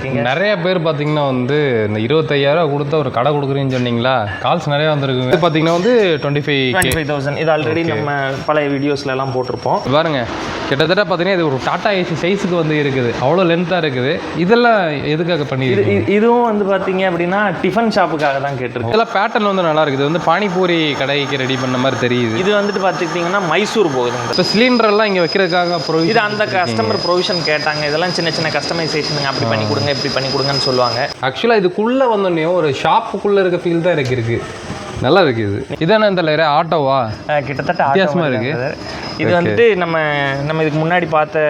இருக்கீங்க? நிறைய பேர் பார்த்தீங்கன்னா வந்து இந்த 25,000 கொடுத்த ஒரு கடை கொடுக்குறீங்கன்னு சொன்னீங்களா, கால்ஸ் நிறைய வந்திருக்கு. பார்த்தீங்கன்னா வந்து 25,000 இது ஆல்ரெடி நம்ம பழைய வீடியோஸ்ல எல்லாம் போட்டிருப்போம். பாருங்க, கிட்டத்தட்ட பார்த்தீங்கன்னா இது ஒரு டாடா ஏசி சைஸுக்கு வந்து இருக்குது, அவ்வளோ லென்த்தாக இருக்குது. இதெல்லாம் எதுக்காக பண்ணியிருக்கு? இதுவும் வந்து பார்த்தீங்க அப்படின்னா டிஃபன் ஷாப்புக்காக தான் கேட்டிருக்கோம். இதெல்லாம் பேட்டர்ன் வந்து நல்லா இருக்குது. வந்து பானிபூரி கடைக்கு ரெடி பண்ண மாதிரி தெரியுது. இது வந்துட்டு பார்த்துக்கிட்டிங்கன்னா மைசூர் போகுதுங்க. இப்போ சிலிண்டர்லாம் இங்கே வைக்கிறதுக்காக இது அந்த கஸ்டமர் ப்ரொவிஷன் கேட்டாங்க. இதெல்லாம் சின்ன சின்ன கஸ்டமைசேஷனுங்க, அப்படி பண்ணி கொடுங்க இப்படி பண்ணி கொடுங்கன்னு சொல்லுவாங்க. ஆக்சுவலாக இதுக்குள்ளே வந்தோடனே ஒரு ஷாப்புக்குள்ளே இருக்க ஃபீல் தான் எனக்கு இருக்குது. நல்லா இருக்குது. இதானே இந்த லேயர் ஆட்டோவா? கிட்டத்தட்ட வித்தியாசமாக இருக்குது. இது வந்துட்டு நம்ம இதுக்கு முன்னாடி பார்த்த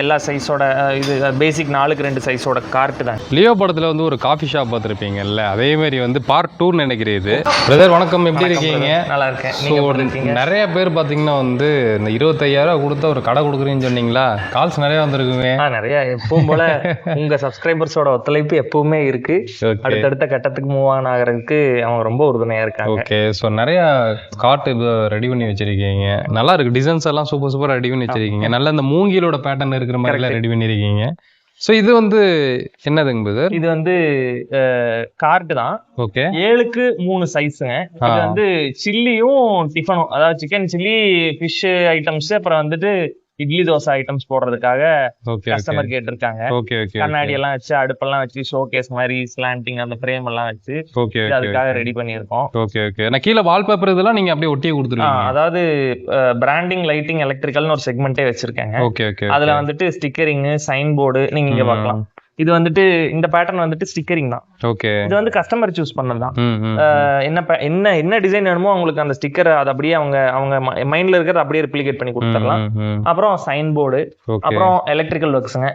எல்லா சைஸோட இது பேசிக் 4x2 சைஸோட கார்ட்டு தான். லியோ படத்தில் வந்து ஒரு காஃபி ஷாப் பார்த்துருப்பீங்கல்ல, அதே மாதிரி வந்து பார்ட் 2 நினைக்கிறேன் இது. பிரதர் வணக்கம், எப்படி இருக்கீங்க? நல்லா இருக்கேன். நிறைய பேர் பார்த்தீங்கன்னா வந்து இந்த 25,000 கொடுத்த ஒரு கடை கொடுக்குறீங்கன்னு சொன்னீங்களா, கால்ஸ் நிறைய வந்திருக்குங்க. நிறைய எப்பவும் போல உங்க சப்ஸ்கிரைபர்ஸோட ஒத்துழைப்பு எப்பவுமே இருக்கு. அடுத்தடுத்த கட்டத்துக்கு மூவ் ஆன் ஆகிறதுக்கு அவங்க ரொம்ப உறுதுணையா இருக்காங்க. ஓகே, ஸோ நிறைய கார்ட் ரெடி பண்ணி வச்சிருக்கீங்க. நல்லா இருக்கு, டிசைன்ஸ் எல்லாம் சூப்பர் ரெடி பண்ணி வச்சிருக்கீங்க. நல்ல இந்த மூங்கிலோட பேட்டர்ன் இருக்கிற மாதிரி ரெடி பண்ணிருக்கீங்க. ஸோ இது வந்து என்னதுங்க பிரதர்? இது வந்து கார்டு தான். Okay, 7x3 சைஸுங்க. இது வந்து சில்லியும் டிஃபனும், அதாவது சிக்கன் சில்லி, ஃபிஷ் ஐட்டம்ஸ், அப்புறம் வந்துட்டு இட்லி தோசை ஐட்டம்ஸ் போடுறதுக்காக கஸ்டமர் கேட்டிருக்காங்க. கண்ணாடி எல்லாம் வச்சு, அடுப்பெல்லாம் வச்சு, ஷோகேஸ் மாதிரி ஸ்லாண்டிங் அந்த ஃப்ரேம் எல்லாம் வச்சு அதுக்காக ரெடி பண்ணியிருக்கோம். நான் கீழே வால்பேப்பர் இதெல்லாம் நீங்க அப்படியே ஒட்டியே கொடுத்துருக்கீங்க. அதாவது பிராண்டிங், லைட்டிங், எலக்ட்ரிக்கல்னு ஒரு செக்மெண்டே வச்சிருக்காங்க. அதுல வந்துட்டு ஸ்டிக்கரிங், சைன் போர்டு நீங்க இங்க பார்க்கலாம். இது வந்துட்டு இந்த பேட்டர்ன் வந்துட்டு ஸ்டிக்கரிங் தான். ஓகே, இது வந்து கஸ்டமர் சூஸ் பண்ணதுதான். என்ன டிசைன் வேணுமோ அவங்களுக்கு அந்த ஸ்டிக்கர் அது அப்படியே அவங்க மைண்ட்ல இருக்கிறத அப்படியே ரெப்ளிகேட் பண்ணி கொடுத்துடலாம். அப்புறம் சைன் போர்டு, அப்புறம் எலக்ட்ரிக்கல் ஒர்க்ஸ்ங்க.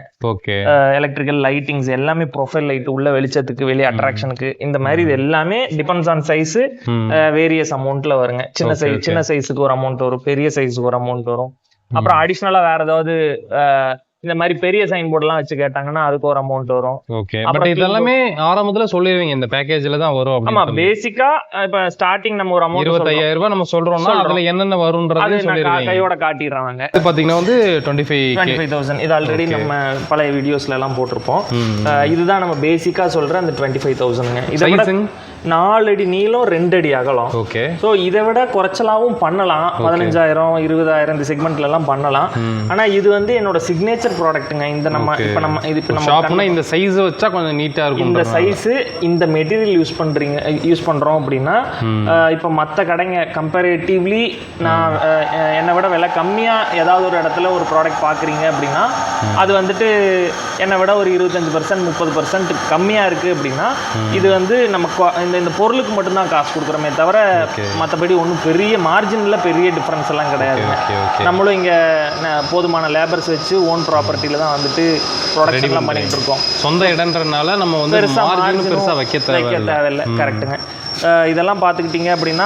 எலக்ட்ரிக்கல் லைட்டிங்ஸ் எல்லாமே, ப்ரொஃபைல் லைட் உள்ள வெளிச்சத்துக்கு, வெளியே அட்ராக்ஷனுக்கு, இந்த மாதிரி இது எல்லாமே டிபெண்ட்ஸ் ஆன் சைஸ், வேரியஸ் அமௌண்ட்ல வருங்க. சின்ன சைஸுக்கு ஒரு அமௌண்ட் வரும், பெரிய சைஸுக்கு ஒரு அமௌண்ட் வரும். அப்புறம் அடிஷனலா வேற ஏதாவது இந்த மாதிரி பெரிய சைன் போர்ட் எல்லாம் வச்சு கேட்டாங்கன்னா அதுக்கு ஒரு அமௌண்ட் வரும். ஓகே, பட் இதெல்லாமே ஆரம்பத்துல சொல்லிடுவீங்க இந்த பேக்கேஜ்ல தான் வரும். ஆமா, பேசிக்கா இப்ப ஸ்டார்டிங் நம்ம ஒரு அமௌண்ட் 25,000 நம்ம சொல்றோம்னா அதுல என்னென்ன வரும்ன்றது சொல்லிடுவீங்க. கையோட காட்டிடுறாங்க. இது பாத்தீங்கன்னா வந்து 25,000 இது ஆல்ரெடி நம்ம பழைய வீடியோஸ்ல எல்லாம் போட்டிருப்போம். இதுதான் நம்ம பேசிக்கா சொல்ற அந்த 25,000ங்க. இதை விட 4 அடி நீளம், 2 அடி அகலம். ஓகே, ஸோ இதை விட குறைச்சலாவும் பண்ணலாம். 15,000, 20,000 இந்த செக்மெண்ட்ல எல்லாம் பண்ணலாம். ஆனா இது வந்து என்னோட சிக்னேச்சர் ப்ராடக்ட்டுங்க. இந்த நம்ம இந்த சைஸ் வச்சா கொஞ்சம் நீட்டா இருக்கும். இந்த சைஸ், இந்த மெட்டீரியல் யூஸ் பண்றோம் அப்படின்னா, இப்போ மற்ற கடைங்க கம்பேரிட்டிவ்லி நான் என்னை விட விலை கம்மியா ஏதாவது ஒரு இடத்துல ஒரு ப்ராடக்ட் பாக்குறீங்க அப்படின்னா, அது வந்துட்டு என்னை விட ஒரு 25%, 30% கம்மியா இருக்கு அப்படின்னா, இது வந்து நம்ம இந்த பொருளுக்கு மட்டும்தான் காசு கொடுக்குறோமே தவிர மற்றபடி ஒன்றும் பெரிய மார்ஜினில் பெரிய டிஃப்ரென்ஸ் எல்லாம் கிடையாது. நம்மளும் இங்கே போதுமான லேபர்ஸ் வச்சு ஓன் ப்ராப்பர்ட்டியில தான் வந்துட்டு ப்ராடக்ட் எல்லாம் பண்ணிட்டு இருக்கோம். சொந்த இடம்ன்றனால நம்ம வந்து பெருசாக வைக்க தேவையில்லை. கரெக்டுங்க. இதெல்லாம் பார்த்துக்கிட்டிங்க அப்படின்னா,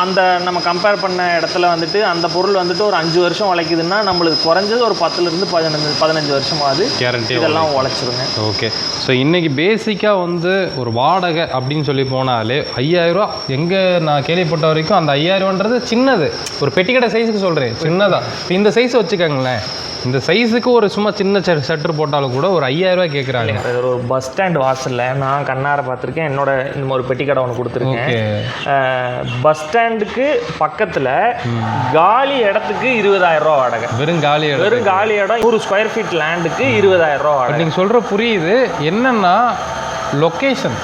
அந்த நம்ம கம்பேர் பண்ண இடத்துல வந்துட்டு அந்த பொருள் வந்துட்டு ஒரு 5 வருஷம் உழைக்குதுன்னா, நம்மளுக்கு குறைஞ்சது ஒரு 10லேருந்து 15 வருஷமாவது கேரண்டி இதெல்லாம் உழைச்சிருங்க. ஓகே, ஸோ இன்னைக்கு பேசிக்காக வந்து ஒரு வாடகை அப்படின்னு சொல்லி போனாலே 5,000 எங்கே நான் கேள்விப்பட்ட வரைக்கும் அந்த 5,000ன்றது சின்னது. ஒரு பெட்டிக்கடை சைஸுக்கு சொல்கிறேன், சின்னதாக. இப்போ இந்த சைஸ் வச்சுக்கோங்களேன், இந்த சைஸுக்கு ஒரு சும்மா சின்ன ஷட்டர் போட்டாலும் கூட ஒரு 5,000 கேட்குறாங்க. ஒரு பஸ் ஸ்டாண்ட் வாசல்ல நான் கண்ணார பார்த்துருக்கேன். என்னோட இந்த ஒரு பெட்டி கடை ஒன்று கொடுத்துருக்கேன். பஸ் ஸ்டாண்டுக்கு பக்கத்துல காலி இடத்துக்கு 20,000 ரூபா வாடகை. வெறும் காலி இடம் 100 ஸ்கொயர் ஃபீட் லேண்டுக்கு 20,000 ரூபா வாடகை. நீங்க சொல்ற புரியுது. என்னன்னா லொகேஷன்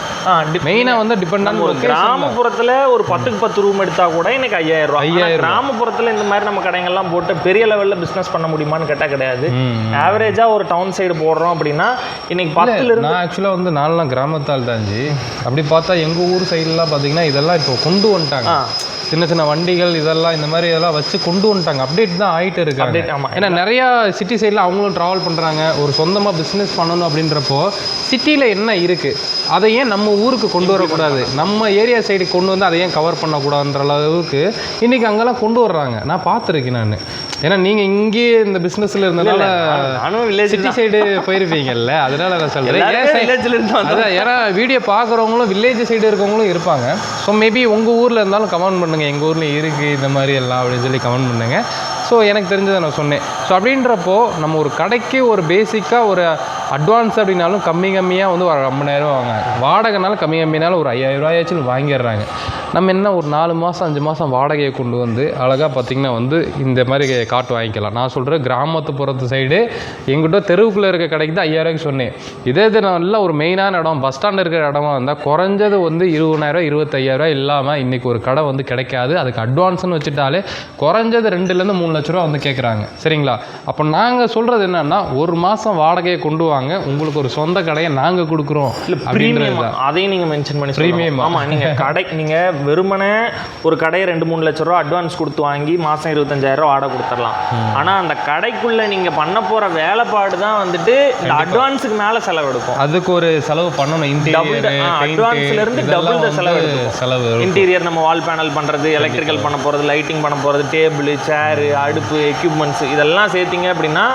மெயினா வந்து டிபெண்ட் ஆன் கிராமப்புறத்துல ஒரு 10க்கு 10 ரூம் எடுத்தா கூட இன்னைக்கு 5,000 ரூபா. கிராமப்புறத்துல இந்த மாதிரி நம்ம கடைகள்லாம் போட்டு பெரிய லெவல்ல பிசினஸ் பண்ண முடியுமான்னு கேட்டா கிடையாது. ஆவரேஜா ஒரு டவுன் சைடு போடுறோம் அப்படின்னா இன்னைக்கு 10ல இருந்து. நான் ஆக்சுவலா வந்து நான்லாம் கிராமத்தால் தாஞ்சி, அப்படி பார்த்தா எங்க ஊர் சைடுலாம் பாத்தீங்கன்னா இதெல்லாம் இப்போ கொண்டு வந்துட்டாங்க. சின்ன சின்ன வண்டிகள் இதெல்லாம் இந்த மாதிரி இதெல்லாம் வச்சு கொண்டு வந்துட்டாங்க. அப்டேட் தான் ஆகிட்டு இருக்காங்க. ஏன்னா நிறையா சிட்டி சைடில் அவங்களும் ட்ராவல் பண்ணுறாங்க. ஒரு சொந்தமாக பிஸ்னஸ் பண்ணணும் அப்படின்றப்போ சிட்டியில் என்ன இருக்குது அதை ஏன் நம்ம ஊருக்கு கொண்டு வரக்கூடாது, நம்ம ஏரியா சைடு கொண்டு வந்து அதை ஏன் கவர் பண்ணக்கூடாதுன்ற அளவுக்கு இன்றைக்கி அங்கெல்லாம் கொண்டு வர்றாங்க. நான் பார்த்துருக்கேன் நான். ஏன்னா நீங்கள் இங்கேயே இந்த பிஸ்னஸில் இருந்தனால சிட்டி சைடு போயிருப்பீங்கல்ல, அதனால நான் சொல்கிறேன். அதான், ஏன்னா வீடியோ பார்க்குறவங்களும் வில்லேஜ் சைடு இருக்கவங்களும் இருப்பாங்க. ஸோ மேபி உங்கள் ஊரில் இருந்தாலும் கமெண்ட் பண்ணுங்கள், எங்கள் ஊரில் இருக்குது இந்த மாதிரி எல்லாம் அப்படின்னு சொல்லி கமெண்ட் பண்ணுங்கள். ஸோ எனக்கு தெரிஞ்சதை நான் சொன்னேன். ஸோ அப்படின்றப்போ நம்ம ஒரு கடைக்கு ஒரு பேசிக்காக ஒரு அட்வான்ஸ் அப்படின்னாலும் கம்மியாக வந்து ஒரு 50,000 வாங்குறாங்க. வாடகைனாலும் கம்மினாலும் ஒரு 5,000 ரூபாயாச்சும் வாங்கிடுறாங்க. நம்ம என்ன ஒரு 4 மாதம் 5 மாதம் வாடகையை கொண்டு வந்து அழகாக பார்த்திங்கன்னா வந்து இந்த மாதிரி காட்டு வாங்கிக்கலாம். நான் சொல்கிறேன் கிராமத்துப்புறத்து சைடு எங்கிட்ட தெருவுக்குள்ளே இருக்க கடைக்கு தான் 5,000 சொன்னேன். இதே இது நல்லா ஒரு மெயினான இடம் பஸ் ஸ்டாண்ட் இருக்கிற இடமா இருந்தால் குறைஞ்சது வந்து 20,000 25,000 இல்லாமல் இன்றைக்கி ஒரு கடை வந்து கிடைக்காது. அதுக்கு அட்வான்ஸ்னு வச்சுட்டாலே குறைஞ்சது 2 3 லட்ச ரூபா வந்து கேட்குறாங்க. சரிங்களா? அப்போ நாங்கள் சொல்கிறது என்னென்னா ஒரு மாதம் வாடகையை கொண்டு வாங்க, உங்களுக்கு ஒரு சொந்த கடையை நாங்கள் கொடுக்குறோம். இல்லை ப்ரீமியம், அதையும் நீங்கள் மென்ஷன் பண்ணி ப்ரீமியம். ஆமாம், நீங்கள் கடை நீங்கள் வெறுமனே ஒரு கடையை 2-3 லட்ச ரூபா அட்வான்ஸ் கொடுத்து வாங்கி மாதம் 25,000 வாடகை கொடுத்துடலாம். ஆனால் அந்த கடைக்குள்ளே நீங்கள் பண்ண போகிற வேலைப்பாடு தான் வந்துட்டு இந்த அட்வான்ஸுக்கு மேலே செலவு எடுக்கும். அதுக்கு ஒரு செலவு பண்ணணும். இன்டீரியர் அட்வான்ஸ்லேருந்து டபுள் த செலவு. இன்டீரியர் நம்ம வால் பேனல் பண்ணுறது, எலக்ட்ரிக்கல் பண்ண போகிறது, லைட்டிங் பண்ண போகிறது, டேபிள் சேரு அடுப்பு எக்யூப்மெண்ட்ஸ் இதெல்லாம் சேர்த்திங்க அப்படின்னா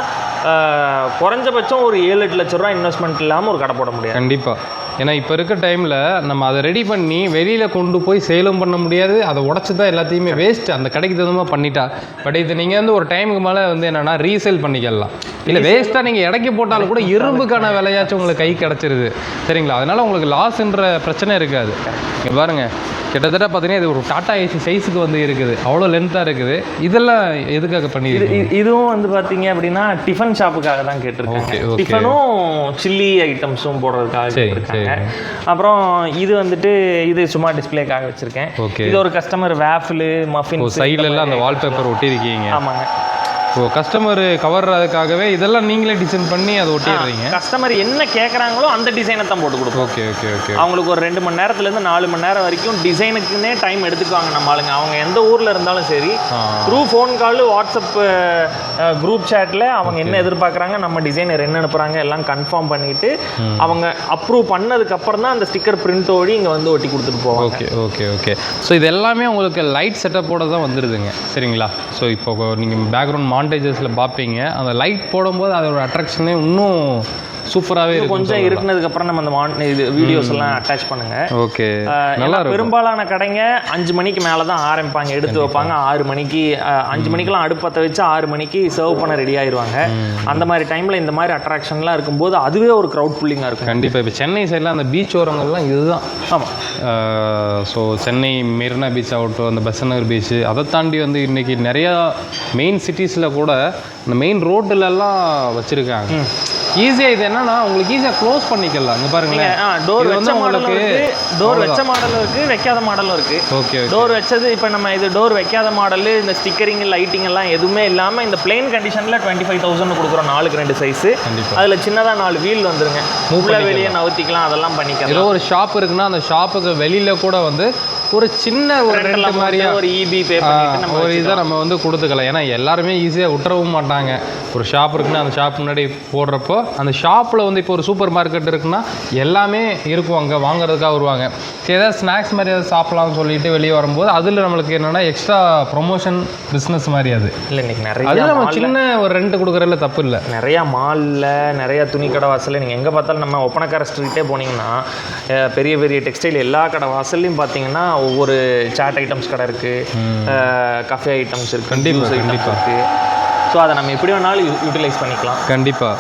குறைஞ்சபட்சம் ஒரு 7-8 லட்ச ரூபா இன்வெஸ்ட்மெண்ட் இல்லாமல் ஒரு கடை போட முடியாது. கண்டிப்பாக. ஏன்னா இப்போ இருக்க டைமில் நம்ம அதை ரெடி பண்ணி வெளியில் கொண்டு போய் சேலும் பண்ண முடியாது. அதை உடச்சி தான் எல்லாத்தையுமே வேஸ்ட்டு அந்த கடைக்கு தகுந்த பண்ணிட்டா. பட் இது நீங்கள் வந்து ஒரு டைமுக்கு மேலே வந்து என்னென்னா ரீசேல் பண்ணிக்கலாம். இல்லை வேஸ்ட்டாக நீங்கள் இடைக்கி போட்டாலும் கூட இரும்புக்கான விலையாச்சும் உங்களுக்கு கை கிடச்சிருது. சரிங்களா? அதனால் உங்களுக்கு லாஸ்ன்ற பிரச்சனை இருக்காது. இங்கே பாருங்கள், கிட்டத்தட்ட பார்த்தீங்கன்னா இது ஒரு டாடா ஏசி சைஸுக்கு வந்து இருக்குது. அவ்வளோ லென்த்தாக இருக்குது. இதெல்லாம் எதுக்காக பண்ணியிருக்கு? இதுவும் வந்து பார்த்தீங்க அப்படின்னா டிஃபன் ஷாப்புக்காக தான் கேட்டிருக்காங்க. டிஃபனும் சில்லி ஐட்டம்ஸும் போடுறதுக்காக கேட்டிருக்காங்க. அப்புறம் இது வந்துட்டு இது சும்மா டிஸ்பிளேக்காக வச்சுருக்கேன். இது ஒரு கஸ்டமர் வேஃபில் மஃபின் சைட்லலாம் அந்த வால்பேப்பர் ஒட்டியிருக்கீங்க. ஆமாங்க. ஸோ கஸ்டமர் கவர்றதுக்காகவே இதெல்லாம் நீங்களே டிசைன் பண்ணி அதை ஒட்டிடுறீங்க. கஸ்டமர் என்ன கேட்குறாங்களோ அந்த டிசைனை தான் போட்டு கொடுப்போம். Okay okay okay. அவங்களுக்கு ஒரு 2 மணி நேரத்துலேருந்து 4 மணி நேரம் வரைக்கும் டிசைனுக்குன்னே டைம் எடுத்துக்குவாங்க நம்ம ஆளுங்க. அவங்க எந்த ஊரில் இருந்தாலும் சரி through phone call WhatsApp group சேட்டில் அவங்க என்ன எதிர்பார்க்குறாங்க, நம்ம டிசைனர் என்ன அனுப்புகிறாங்க எல்லாம் கன்ஃபார்ம் பண்ணிவிட்டு அவங்க அப்ரூவ் பண்ணதுக்கப்புறம் தான் அந்த ஸ்டிக்கர் பிரிண்டோடி இங்கே வந்து ஒட்டி கொடுத்துட்டு போவாங்க. Okay okay okay. ஸோ இது எல்லாமே உங்களுக்கு லைட் செட்டப்போட தான் வந்துடுதுங்க. சரிங்களா? ஸோ இப்போ நீங்கள் பேக்ரவுண்ட் மாண்டேஜஸில் பார்ப்பீங்க, அந்த லைட் போடும்போது அதோட அட்ராக்ஷனே இன்னும் சூப்பராகவே இருக்கும். கொஞ்சம் இருக்குனதுக்கப்புறம் நம்ம அந்த இது வீடியோஸ் எல்லாம் அட்டாச் பண்ணுங்க. ஓகே, நல்லா இருக்கும். பெரும்பாலான கடைங்க 5 மணிக்கு மேலே தான் ஆரம்பிப்பாங்க, எடுத்து வைப்பாங்க. 6 மணிக்கு 5 மணிக்கெல்லாம் அடுப்பத்தை வச்சு 6 மணிக்கு சர்வ் பண்ண ரெடி ஆயிடுவாங்க. அந்த மாதிரி டைமில் இந்த மாதிரி அட்ராக்ஷன்லாம் இருக்கும்போது அதுவே ஒரு க்ரௌட் புல்லிங்காக இருக்கும். கண்டிப்பாக. இப்போ சென்னை சைடில் அந்த பீச் ஓரங்கள்லாம் இதுதான். ஆமாம். ஸோ சென்னை மெரினா பீச் ஆகட்டும், அந்த பெசன்ட் பீச்சு, அதை தாண்டி வந்து இன்றைக்கி நிறையா மெயின் சிட்டிஸில் கூட இந்த மெயின் ரோட்டிலெல்லாம் வச்சுருக்காங்க. ஈஸியாக இது என்னன்னா உங்களுக்கு ஈஸியாக க்ளோஸ் பண்ணிக்கலாம். இங்கே பாருங்களேன், டோர் வச்ச மாடலும் இருக்குது, டோர் வச்ச மாடலும் இருக்குது, வைக்காத மாடலும் இருக்குது. ஓகே. டோர் வச்சது இப்போ நம்ம இது டோர் வைக்காத மாடலு, இந்த ஸ்டிக்கரிங் லைட்டிங் எல்லாம் எதுவுமே இல்லாமல் இந்த பிளெயின் கண்டிஷனில் 25,000 கொடுக்குறோம். 4க்கு 2 சைஸு. அதில் சின்னதாக 4 வீல் வந்துருங்க, உள்ள வெளியே நவுத்திக்கலாம், அதெல்லாம் பண்ணிக்கலாம். ஏதோ ஒரு ஷாப் இருக்குன்னா அந்த ஷாப்புக்கு வெளியில் கூட வந்து ஒரு சின்ன ஒரு ரெண்டு மாதிரியா ஒரு இபி பே பண்ணிட்டு நம்ம ஒரு இதை நம்ம வந்து கொடுத்துக்கலாம். ஏன்னா எல்லாருமே ஈஸியாக விட்டுறவும் மாட்டாங்க. ஒரு ஷாப் இருக்குன்னா அந்த ஷாப் முன்னாடி போடுறப்போ அந்த ஷாப்பில் வந்து இப்போ ஒரு சூப்பர் மார்க்கெட் இருக்குன்னா எல்லாமே இருக்கும், அங்கே வாங்குறதுக்காக வருவாங்க. ஏதாவது ஸ்நாக்ஸ் மாதிரி ஏதாவது சாப்பிட்லாம்னு சொல்லிட்டு வெளியே வரும்போது அதில் நம்மளுக்கு என்னென்னா எக்ஸ்ட்ரா ப்ரொமோஷன் பிஸ்னஸ் மாதிரி அது இல்லை. இன்றைக்கி நிறைய அதில் நம்ம சின்ன ஒரு ரெண்ட் கொடுக்குறதுல தப்பு இல்லை. நிறையா மாலில் நிறையா துணி கடை வாசலில் நீங்கள் எங்கே பார்த்தாலும் நம்ம ஒப்பனக்கார ஸ்ட்ரீட்டே போனீங்கன்னா பெரிய பெரிய டெக்ஸ்டைல் எல்லா கடை வாசல்லையும் பார்த்தீங்கன்னா ஒவ்வொரு சாட் ஐட்டம்ஸ் கடை இருக்குது, கஃபே ஐட்டம்ஸ் இருக்குது, கண்டிப்பாக இருக்குது. ஸோ அதை நம்ம எப்படி வேணாலும் யூட்டிலைஸ் பண்ணிக்கலாம். கண்டிப்பாக.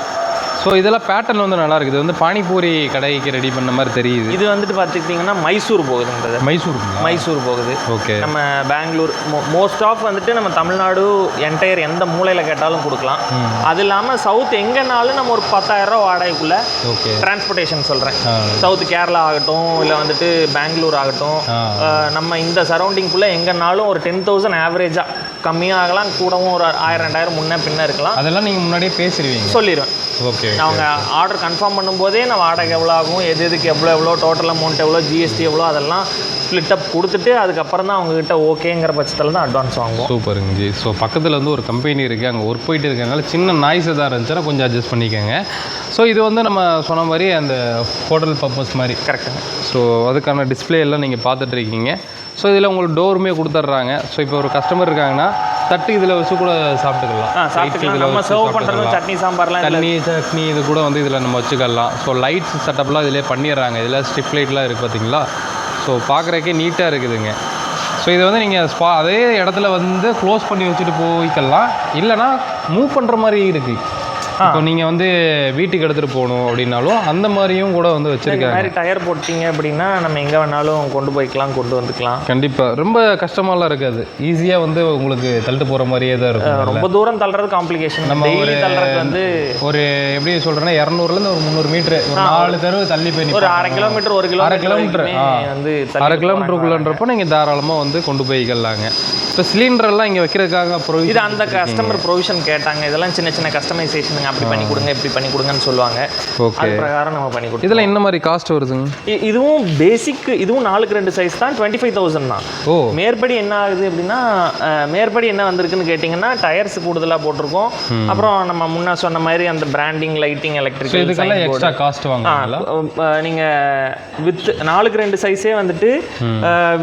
ஸோ இதெல்லாம் பேட்டர்ன் வந்து நல்லா இருக்குது. இது வந்து பானிபூரி கடைக்கு ரெடி பண்ண மாதிரி தெரியுது. இது வந்துட்டு பார்த்துக்கிட்டிங்கன்னா மைசூர் போகுதுன்றது. மைசூர் போகுது. ஓகே. நம்ம பெங்களூர் மோஸ்ட் ஆஃப் வந்துட்டு நம்ம தமிழ்நாடு என்டையர் எந்த மூலையில் கேட்டாலும் கொடுக்கலாம். அது இல்லாமல் சவுத் எங்கேனாலும் நம்ம ஒரு 10,000 வாடகைக்குள்ளே டிரான்ஸ்போர்ட்டேஷன் சொல்கிறேன். சவுத் கேரளா ஆகட்டும், இல்லை வந்துட்டு பெங்களூர் ஆகட்டும், நம்ம இந்த சரௌண்டிங்குள்ளே எங்கேனாலும் ஒரு 10,000 ஆவரேஜாக, கம்மியாக ஆகலாம், கூடவும் ஒரு 1000-2000 முன்னே பின்னே இருக்கலாம். அதெல்லாம் நீங்கள் முன்னாடியே பேசிடுவீங்க? சொல்லிடுவேன். ஓகே. அவங்க ஆர்டர் கன்ஃபார்ம் பண்ணும்போதே நான் வாடகை எவ்வளோ ஆகும், எதுக்கு எவ்வளோ டோட்டல் அமௌண்ட் எவ்வளோ, ஜிஎஸ்டி எவ்வளோ, அதெல்லாம் ஸ்ப்ளிட் அப் கொடுத்துட்டு அதுக்கப்புறம் தான் அவங்ககிட்ட ஓகேங்கிற பட்சத்தில் தான் அட்வான்ஸ் வாங்குவோம். சூப்பருங்க ஜி. ஸோ பக்கத்தில் வந்து ஒரு கம்பெனி இருக்குது, அங்கே ஒர்க் போயிட்டு இருக்கனால சின்ன நாய்ஸ் எதாவது இருந்துச்சுன்னா கொஞ்சம் அட்ஜஸ்ட் பண்ணிக்கோங்க. ஸோ இது வந்து நம்ம சொன்ன மாதிரி அந்த ஹோட்டல் பர்பஸ் மாதிரி. கரெக்டுங்க. ஸோ அதுக்கான டிஸ்பிளே எல்லாம் நீங்கள் பார்த்துட்ருக்கீங்க. ஸோ இதில் உங்களுக்கு டோருமே கொடுத்துட்றாங்க. ஸோ இப்போ ஒரு கஸ்டமர் இருக்காங்கன்னா தட்டு இதில் வச்சு கூட சாப்பிட்டுக்கலாம். நம்ம சர்வ் பண்ணுறது சட்னி சாம்பார்லாம், சட்னி இது கூட வந்து இதில் நம்ம வச்சுக்கலாம். ஸோ லைட்ஸ் செட்டப்லாம் இதிலே பண்ணிடுறாங்க. இதில் ஸ்ட்ரிப் லைட்லாம் இருக்குது பார்த்தீங்களா? ஸோ பார்க்குறக்கே நீட்டாக இருக்குதுங்க. ஸோ இதை வந்து நீங்கள் அதே இடத்துல வந்து க்ளோஸ் பண்ணி வச்சுட்டு போய்க்கலாம், இல்லைனா மூவ் பண்ணுற மாதிரி இருக்குது. இப்போ நீங்கள் வந்து வீட்டுக்கு எடுத்துகிட்டு போகணும் அப்படின்னாலும் அந்த மாதிரியும் கூட வந்து வச்சுருக்காங்க. இந்த மாதிரி டயர் போட்டிங்க அப்படின்னா நம்ம எங்கே வேணாலும் கொண்டு போய்க்கலாம், கொண்டு வந்துக்கலாம். கண்டிப்பாக ரொம்ப கஷ்டமாலாம் இருக்காது, ஈஸியாக வந்து உங்களுக்கு தள்ளிட்டு போகிற மாதிரியே தான் இருக்கும். ரொம்ப தூரம் தள்ளுறது காம்ப்ளிகேஷன். நம்ம டெய்லி தள்ளுறது வந்து ஒரு எப்படி சொல்கிறேன்னா 200லேருந்து ஒரு 300 மீட்ரு, ஒரு 4 தெருவு தள்ளி போய் ஒரு 1/2 கிலோமீட்டர் 1 கிலோமீட்டர் வந்து 1/2 கிலோமீட்டருக்குள்ளன்றப்போ நீங்கள் தாராளமாக வந்து கொண்டு போய்க்கலாங்க. இப்போ சிலிண்டர்லாம் இங்கே வைக்கிறதுக்காக இது அந்த கஸ்டமர் ப்ரொவிஷன் கேட்டாங்க. இதெல்லாம் சின்ன சின்ன கஸ்டமைசேஷனுங்க, அப்படி பண்ணி கொடுங்க இப்படி பண்ணி கொடுங்கன்னு சொல்லுவாங்க. ஓகே, அது பிரகாரம் நம்ம பண்ணி கொடுப்போம். இதெல்லாம் என்ன மாதிரி காஸ்ட் வருதுங்க? இதுவும் பேசிக், இதுவும் 4க்கு 2 சைஸ் தான், 25,000 தான். ஓ, மேற்படி என்ன ஆகுது அப்படின்னா, மேற்படி என்ன வந்திருக்குன்னு கேட்டிங்கன்னா டயர்ஸ் கூடுதலாக போட்டிருக்கோம். அப்புறம் நம்ம முன்ன சொன்ன மாதிரி அந்த பிராண்டிங், லைட்டிங், எலக்ட்ரிக்கல், இதுக்கெல்லாம் எக்ஸ்ட்ரா காஸ்ட் வாங்குவீங்களா? நீங்கள் வித் 4க்கு 2 சைஸே வந்துட்டு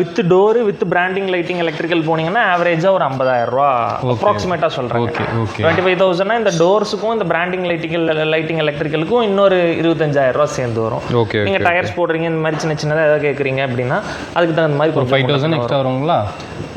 with door with branding, lighting, electrical போனீங்கன்னா ஆவரேஜாக ஒரு 50,000 ரூபா அப்ராக்சிமேட்டாக சொல்கிறாங்க. 25,000 இந்த டோர்ஸுக்கும் இந்த பிராண்டிங், லைட்டிங், எலக்ட்ரிக்கலுக்கும் இன்னொரு 25,000 ரூபா சேர்ந்து வரும். நீங்கள் டயர்ஸ் போடுறீங்க, இந்த மாதிரி சின்ன சின்னதாக ஏதாவது கேட்குறீங்க அப்படின்னா அதுக்கு தகுந்த மாதிரி ஒரு 5,000 எக்ஸ்ட்ரா வருங்களா?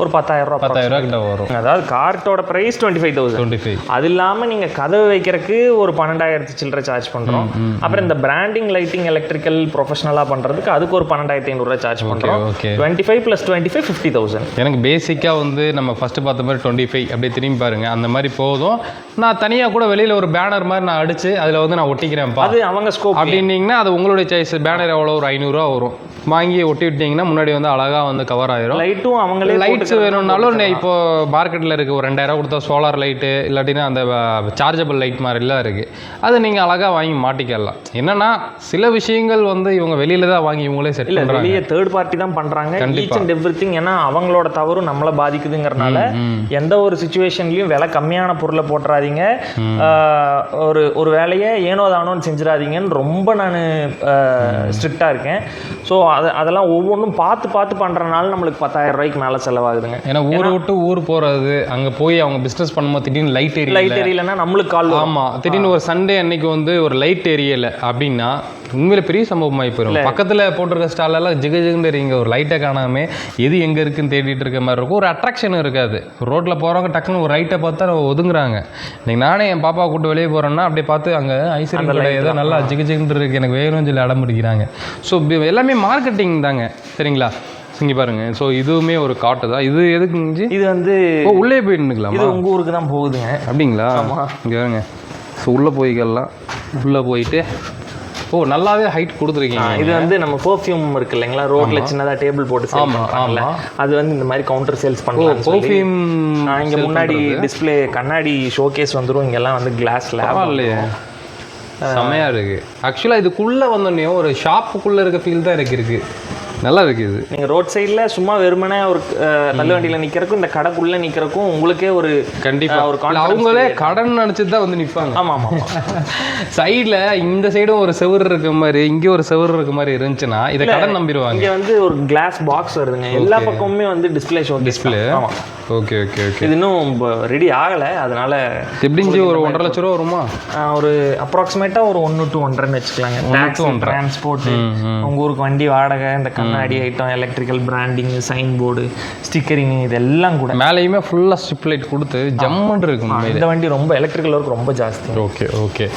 ஒரு 10,000 ரூபா கிட்ட வரும். அதாவது கார்ட்டோட ப்ரைஸ் 25,000. அது இல்லாமல் நீங்கள் கதவு வைக்கிறதுக்கு ஒரு 12,000 சில்லறை சார்ஜ் பண்ணுறோம். அப்புறம் இந்த பிராண்டிங், லைட்டிங், எலக்ட்ரிக்கல் ப்ரொஃபஷனலாக பண்ணுறதுக்கு அதுக்கு ஒரு 12,500 சார்ஜ் பண்ணுறோம். 25 + 25 50,000. எனக்கு பேசிக்காக வந்து நம்ம ஃபஸ்ட்டு பார்த்த மாதிரி 25 அப்படியே திரும்பி பாருங்க, அந்த மாதிரி போதும். நான் தனியாக கூட வெளியில் ஒரு பேனர் மாதிரி நான் அடிச்சு அதில் வந்து நான் ஒட்டிக்கிறேன்ப்பா, அது அவங்க ஸ்கோப் அப்படின்னீங்கன்னா அது உங்களுடைய சாய்ஸ். பேனர் எவ்வளோ, ஒரு 500 ரூபா வரும். வாங்கி ஒட்டி விட்டிங்கன்னா முன்னாடி வந்து அழகாக வந்து கவர் ஆயிரும். லைட்டும் அவங்களே, லைட்ஸ் வேணும்னாலும் இப்போ மார்க்கெட்டில் இருக்குது ஒரு 2,000 கொடுத்தா சோலார் லைட்டு, இல்லாட்டினா அந்த சார்ஜபிள் லைட் மாதிரிலாம் இருக்குது. அதை நீங்கள் அழகாக வாங்கி மாட்டிக்கலாம். என்னன்னா சில விஷயங்கள் வந்து இவங்க வெளியில தான் வாங்கி இவங்களே செட் பண்ணுறாங்க, வெளியே தேர்ட் பார்ட்டி தான் பண்ணுறாங்க. Each and everything. ஏன்னா அவங்களோட தவறும் நம்மளை பாதிக்குதுங்கிறனால எந்த ஒரு சுச்சுவேஷன்லையும் விலை கம்மியான பொருளை போட்டுறாதீங்க, ஒரு வேலையை ஏனோ தானோன்னு செஞ்சிடாதீங்கன்னு ரொம்ப நான் ஸ்ட்ரிக்டாக இருக்கேன். ஸோ அதெல்லாம் ஒவ்வொன்றும் பார்த்து பார்த்து பண்ணுறனால நம்மளுக்கு 10,000 ரூபாய்க்கு மேலே செலவாகுதுங்க. ஏன்னா ஊரை விட்டு ஊர் போகிறது, அங்கே போய் அவங்க பிஸ்னஸ் பண்ணும்போது திடீர்னு லைட் எரியலைன்னா நம்மளுக்கு கால். ஆமாம், திடீர்னு ஒரு சண்டே அன்னைக்கு வந்து ஒரு லைட் எரியலை அப்படின்னா உண்மையில பெரிய சம்பவமாகி போயிடும். பக்கத்தில் போட்டிருக்க ஸ்டாலெல்லாம் ஜிகுன்னு எரியுங்க, ஒரு லைட்டை காணாமல் எது எங்கே இருக்குன்னு தேடிட்டு இருக்க மாதிரி இருக்கும். ஒரு அட்ராக்ஷனும் இருக்காது. ரோட்டில் போகிறவங்க டக்குன்னு ஒரு லைட்டை பார்த்தா ஒதுங்குறாங்க. இன்னைக்கு நானே என் பாப்பா கூட்டு வெளியே போகிறேன்னா அப்படியே பார்த்து அங்கே ஐஸ்கிரீம் கடை ஏதோ நல்லா ஜிகுன்னு இருக்குது, எனக்கு வேணும்னு சொல்லி அடம் பிடிக்கிறாங்க. ஸோ எல்லாமே மார்க்கெட்டிங் தாங்க, சரிங்களா? இங்கே பாருங்க. ஸோ இதுவுமே ஒரு காட்டு தான். இது எதுக்கு? இது வந்து உள்ளே போயிட்டுக்கலாம். இது உங்கள் ஊருக்கு தான் போகுதுங்க. அப்படிங்களா? இங்கே பாருங்க. ஸோ உள்ளே போய்க்கலாம். உள்ளே போயிட்டு நல்லாவே ஹைட் கொடுத்துருக்கீங்க. இது வந்து நம்ம பெர்ஃப்யூம் இருக்கு இல்லைங்களா, ரோட்ல சின்னதாக டேபிள் போட்டு சேல் பண்ணுறாங்கல்ல, அது வந்து இந்த மாதிரி கவுண்டர் சேல்ஸ் பண்ணலாம். பெர்ஃப்யூம் இங்கே முன்னாடி டிஸ்பிளே கண்ணாடி ஷோகேஸ் வந்துடும், இங்கெல்லாம் வந்து கிளாஸ்ல இல்லையே, செம்மையாக இருக்குது. ஆக்சுவலாக இதுக்குள்ளே வந்தோடனே ஒரு ஷாப்புக்குள்ளே இருக்க ஃபீல் தான் எனக்கு இருக்குது. நல்லா இருக்குது. நீங்கள் ரோட் சைடில் சும்மா வெறுமனே ஒரு தள்ளுவண்டியில் நிற்கிறக்கும் இந்த கடைக்குள்ளே நிற்கிறக்கும் உங்களுக்கே ஒரு கண்டிப்பாக ஒரு அவங்களே கடன் நினச்சி தான் வந்து நிற்பாங்க. ஆமாம் ஆமாம். சைடில் இந்த சைடும் ஒரு செவுரு இருக்க மாதிரி, இங்கே ஒரு செவுரு இருக்க மாதிரி இருந்துச்சுன்னா இதை கடன் நம்பிடுவாங்க. இங்கே வந்து ஒரு கிளாஸ் பாக்ஸ் வருதுங்க, எல்லா பக்கமுமே வந்து டிஸ்பிளே ஷோ டிஸ்பிளே. ஆமாம், ஓகே ஓகே ஓகே. இது இன்னும் ரெடி ஆகலை, அதனால எப்படிஞ்சு ஒரு 1.5 லட்ச ரூபா வருமா? ஒரு அப்ராக்சிமேட்டாக ஒரு 1 to 1.5 வச்சுக்கலாங்க. டிரான்ஸ்போர்ட்டு, உங்கள் ஊருக்கு வண்டி வாடகை, இந்த கண்ணாடி item, electrical, branding, sign board, stickering, இதெல்லாம் கூட மேலேயுமே ஃபுல்லாக ஸ்ட்ரிப் லைட் கொடுத்து ஜம்முன்னு இருக்கும். இந்த வண்டி ரொம்ப எலக்ட்ரிக்கல் ஒர்க் ரொம்ப ஜாஸ்தி. Okay okay.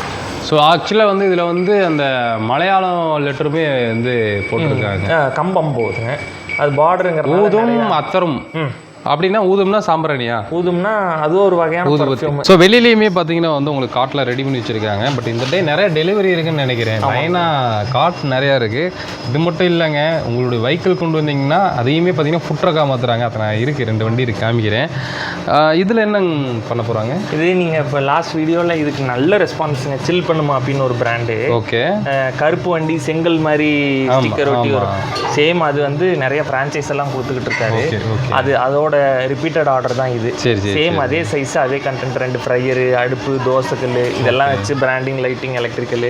ஸோ ஆக்சுவலாக வந்து இதில் வந்து அந்த மலையாளம் லெட்டருமே வந்து போட்டிருக்காங்க. கம்பம் போகுதுங்க, அது பார்டருங்கிற ஊதும் அத்தரும். அப்படின்னா ஊதும்னா சாம்பிராணியா? ஊதும்னா அது ஒரு வகையான பர்ஃப்யூம். ஸோ வெளியிலையுமே பார்த்தீங்கன்னா வந்து உங்களுக்கு காட்டில் ரெடி பண்ணி வச்சுருக்காங்க. பட் இந்த டே நிறைய டெலிவரி இருக்குன்னு நினைக்கிறேன். லைனாக காட் நிறையா இருக்குது. இது மட்டும் இல்லைங்க, உங்களுடைய வெஹிக்கிள் கொண்டு வந்தீங்கன்னா அதையுமே பார்த்தீங்கன்னா ஃபுட்ரக்கா மாற்றுறாங்க. அதை நான் இருக்குது 2 வண்டி இருக்குது, காமிக்கிறேன். இதில் என்ன பண்ண போகிறாங்க? இது நீங்கள் இப்போ லாஸ்ட் வீடியோவில் இதுக்கு நல்ல ரெஸ்பான்ஸுங்க. சில் பண்ணுமா அப்படின்னு ஒரு பிராண்டு. ஓகே. கருப்பு வண்டி செங்கல் மாதிரி ஸ்டிக்கர் ஒட்டி வரும். சேம் அது வந்து நிறைய ஃப்ரான்ச்சைஸ் எல்லாம் கொடுத்துக்கிட்டு இருக்காரு. அது அதோட ரிப்பீட்டட் ஆர்டர் தான் இது. சேம் அதே சைஸ், அதே கண்டென்ட், 2 ஃப்ரையரு, அடுப்பு, தோசைக்கல், இதெல்லாம் வச்சு பிராண்டிங், லைட்டிங், எலக்ட்ரிக்கல்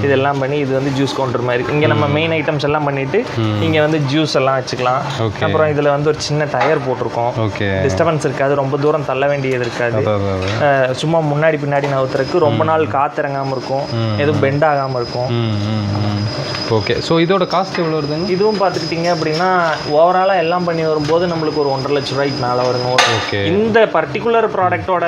இதெல்லாம் பண்ணி இது வந்து ஜூஸ் கவுண்டர் மாதிரி. இங்கே நம்ம மெயின் ஐட்டம்ஸ் எல்லாம் பண்ணிட்டு இங்கே வந்து ஜூஸ் எல்லாம் வச்சுக்கலாம். அப்புறம் இதில் வந்து ஒரு சின்ன டயர் போட்டிருக்கோம். டிஸ்டர்பன்ஸ் இருக்காது, ரொம்ப தூரம் தள்ள வேண்டியது இருக்காது. சும்மா முன்னாடி பின்னாடி நவுத்துறதுக்கு ரொம்ப நாள் காத்திறங்காமல் இருக்கும், எதுவும் பெண்ட் ஆகாமல் இருக்கும். ஓகே. ஸோ இதோட காஸ்ட் எவ்வளோ வருதுங்க? இதுவும் பார்த்துக்கிட்டிங்க அப்படின்னா ஓவராலாக எல்லாம் பண்ணி வரும்போது நம்மளுக்கு ஒரு 1.5 லட்ச ரூபாய்க்கு ஃபீட் மேலே வருங்க. ஓகே. இந்த பர்டிகுலர் ப்ராடக்ட்டோட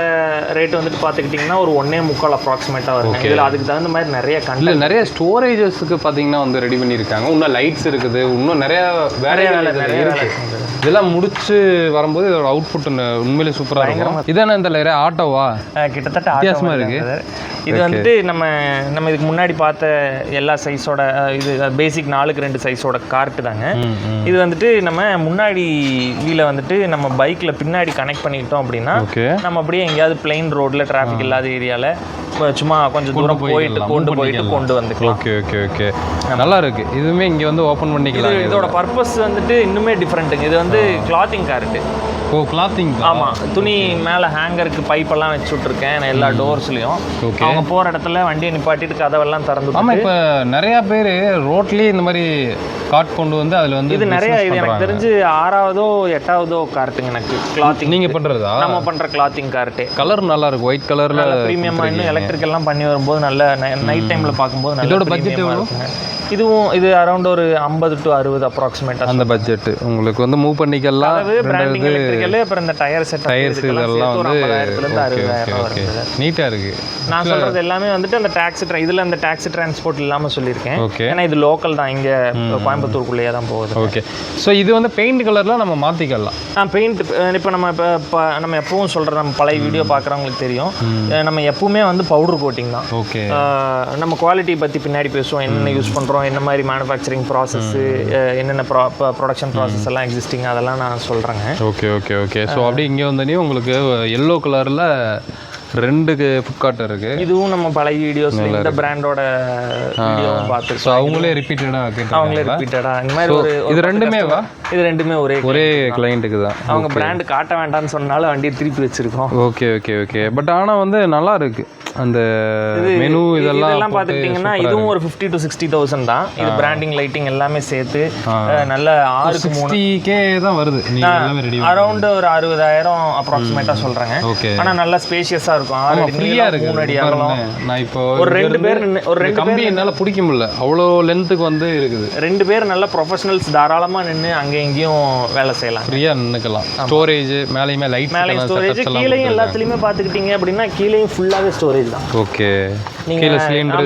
ரேட் வந்துட்டு பார்த்துக்கிட்டிங்கன்னா ஒரு 1.25 அப்ராக்சிமேட்டாக வருங்க. இதில் அதுக்கு தகுந்த மாதிரி நிறைய கண்டென்ட், நிறைய ஸ்டோரேஜஸ்க்கு பார்த்தீங்கன்னா வந்து ரெடி பண்ணியிருக்காங்க. இன்னும் லைட்ஸ் இருக்குது, இன்னும் நிறைய நிறைய இருக்கு. இதெல்லாம் முடிச்சு வரும்போது இதோட அவுட்புட் உண்மையிலே சூப்பராக இருக்கும். இதானே இந்த லேயர் ஆட்டோவா? கிட்டத்தட்ட வித்தியாசமாக இருக்கு. இது வந்துட்டு நம்ம இதுக்கு முன்னாடி பார்த்த எல்லா சைஸோட இது பேசிக் 4x2 சைஸோட கார்ட்டு தாங்க. இது வந்துட்டு நம்ம முன்னாடி வீல வந்துட்டு நம்ம பைக்கில் பின்னாடி கனெக்ட் பண்ணிக்கிட்டோம் அப்படின்னா நம்ம அப்படியே எங்கேயாவது பிளைன் ரோடில் டிராஃபிக் இல்லாத ஏரியாவில் சும்மா கொஞ்சம் தூரம் கொண்டு வந்துக்கலாம். ஓகே ஓகே ஓகே, நல்லா இருக்கு. இதுவுமே இங்கே வந்து ஓப்பன் பண்ணிக்கலாம். இதோட பர்பஸ் வந்துட்டு இன்னுமே டிஃப்ரெண்ட்டுங்க. இது வந்து கிளாத்திங் கார்ட்டு. ஓ, கிளாத்திங். ஆமாம், துணி மேலே ஹேங்கருக்கு பைப்பெல்லாம் வச்சு விட்ருக்கேன் நான் எல்லா டோர்ஸ்லையும். அவங்க போகிற இடத்துல வண்டியை நிப்பாட்டிட்டு கதவெல்லாம் திறந்து. ஆமாம், இப்போ நிறையா பேர் ரோட்லேயே இந்த மாதிரி கார்ட் கொண்டு வந்து அதில் வந்து இது நிறைய, இது எனக்கு தெரிஞ்சு 6வதோ 8வதோ கார்ட்டுங்க எனக்கு கிளாத்திங். நீங்கள் பண்ணுறதா? நம்ம பண்ணுற கிளாத்திங் கார்ட்டு. கலர் நல்லா இருக்கும், ஒயிட் கலரில் ப்ரீமியமாக. இன்னும் எலக்ட்ரிக்கெல்லாம் பண்ணி வரும்போது நல்ல நைட் டைமில் பார்க்கும்போது நல்ல. இதோட பட்ஜெட் இருக்குங்க. இது அரௌண்ட் ஒரு 50 to 60 அப்ராக்சிமேட்டாக அந்த பட்ஜெட். உங்களுக்கு வந்து மூவ் பண்ணிக்கலாம். அப்புறம் இந்த டயர்ஸ் இதெல்லாம் வந்து 50,000 வருது. நீட்டாக இருக்கு. நான் சொல்றது எல்லாமே வந்துட்டு அந்த டாக்ஸி இதில் அந்த டாக்ஸி டிரான்ஸ்போர்ட் இல்லாமல் சொல்லியிருக்கேன். ஏன்னா இது லோக்கல் தான், இங்கே கோயம்புத்தூருக்குள்ளேயே தான் போகுது. ஓகே. ஸோ இது வந்து பெயிண்ட் கலர்லாம் நம்ம மாற்றிக்கலாம். பெயிண்ட் இப்போ நம்ம எப்பவும் சொல்கிற நம்ம பழைய வீடியோ பார்க்குறவங்களுக்கு தெரியும், நம்ம எப்பவுமே வந்து பவுடர் கோட்டிங் தான். ஓகே. நம்ம குவாலிட்டி பற்றி பின்னாடி பேசுவோம், என்னென்ன யூஸ் பண்ணுறோம், என்ன மாதிரி மேனுஃபேக்சரிங் ப்ராசஸ், என்னென்ன ப்ரொடக்ஷன் ப்ராசஸ் எல்லாம் எக்ஸிஸ்டிங், அதெல்லாம் நான் சொல்கிறேங்க. Okay okay okay. ஸோ அப்படி இங்கே வந்தோடனே உங்களுக்கு எல்லோ கலரில் 2 ஃபுட் கார்ட் இருக்கு. இதுவும் நம்ம பழைய வீடியோஸ் இந்த பிராண்டோட வீடியோவும் பார்த்து. ஸோ அவங்களே ரிப்பீட்டடாக இந்த மாதிரி இது ரெண்டுமேவா? இது ரெண்டுமே ஒரே கிளைண்ட்டுக்கு தான். அவங்க பிராண்ட் காட்ட வேண்டாம்னு சொன்னாலும் வண்டியை திருப்பி வச்சிருக்கோம். Okay okay okay. பட் ஆனால் வந்து நல்லா இருக்கு அந்த மெனு இதெல்லாம் பார்த்துக்கிட்டிங்கன்னா இதுவும் ஒரு 50,000 to 60,000 தான். இது பிராண்டிங் லைட்டிங் எல்லாமே சேர்த்து நல்ல 6K தான் வருது. அரௌண்ட் ஒரு 60,000 அப்ராக்சிமேட்டாக சொல்கிறேங்க. ஆனால் நல்லா ஸ்பேஷியஸாக இருக்கும். 6 அடி நீளம், 3 அடி அகலம். நான் இப்போ ஒரு 2 பேர் கம்பி என்னால் பிடிக்க முடியல, அவ்வளோ லென்த்துக்கு வந்து இருக்குது. 2 பேர் நல்ல ப்ரொஃபஷனல்ஸ் தாராளமாக நின்று அங்கே எங்கேயும் வேலை செய்யலாம், ஃப்ரீயாக நின்றுக்கலாம். ஸ்டோரேஜ் மேலேயுமே லைட், மேலேயும் ஸ்டோரேஜ், கீழேயும் எல்லாத்துலேயுமே பார்த்துக்கிட்டிங்க அப்படின்னா கீழேயும் ஃபுல்லாகவே ஸ்டோரேஜ் தான். ஓகே. நீங்கள் சிலிண்டர்,